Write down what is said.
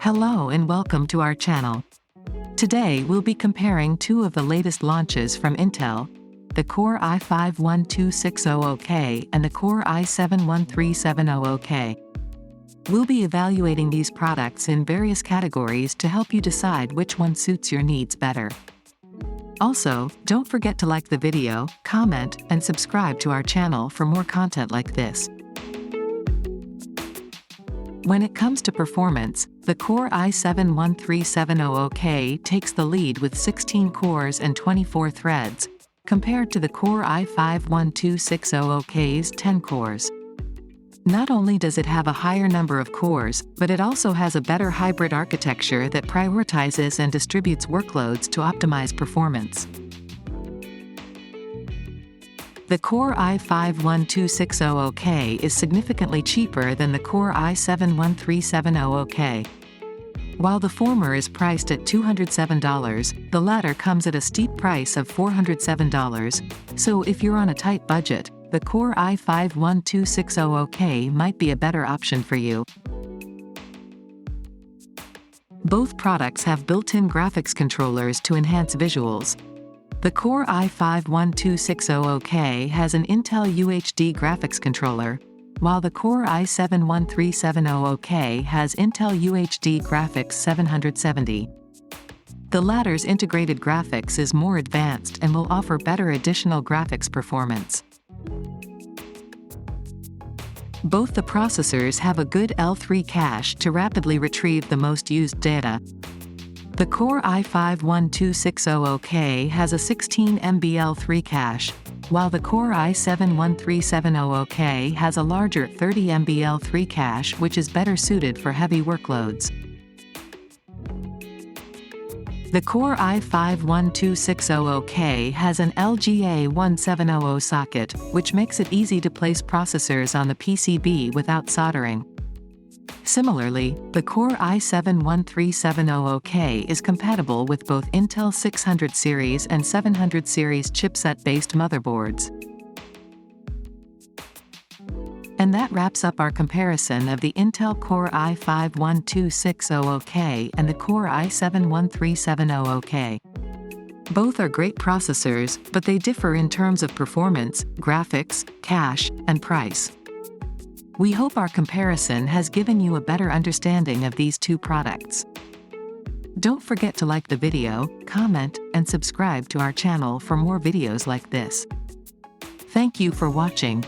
Hello and welcome to our channel. Today we'll be comparing two of the latest launches from Intel, the Core i5-12600K and the Core i7-13700K. We'll be evaluating these products in various categories to help you decide which one suits your needs better. Also, don't forget to like the video, comment, and subscribe to our channel for more content like this. When it comes to performance, the Core i7-13700K takes the lead with 16 cores and 24 threads, compared to the Core i5-12600K's 10 cores. Not only does it have a higher number of cores, but it also has a better hybrid architecture that prioritizes and distributes workloads to optimize performance. The Core i5-12600K is significantly cheaper than the Core i7-13700K. While the former is priced at $207, the latter comes at a steep price of $407, so if you're on a tight budget, the Core i5-12600K might be a better option for you. Both products have built-in graphics controllers to enhance visuals. The Core i5-12600K has an Intel UHD graphics controller, while the Core i7-13700K has Intel UHD Graphics 770. The latter's integrated graphics is more advanced and will offer better additional graphics performance. Both the processors have a good L3 cache to rapidly retrieve the most used data. The Core i5-12600K has a 16 MB L3 cache, while the Core i7-13700K has a larger 30 MB L3 cache which is better suited for heavy workloads. The Core i5-12600K has an LGA1700 socket, which makes it easy to place processors on the PCB without soldering. Similarly, the Core i7-13700K is compatible with both Intel 600 series and 700 series chipset-based motherboards. And that wraps up our comparison of the Intel Core i5-12600K and the Core i7-13700K. Both are great processors, but they differ in terms of performance, graphics, cache, and price. We hope our comparison has given you a better understanding of these two products. Don't forget to like the video, comment, and subscribe to our channel for more videos like this. Thank you for watching.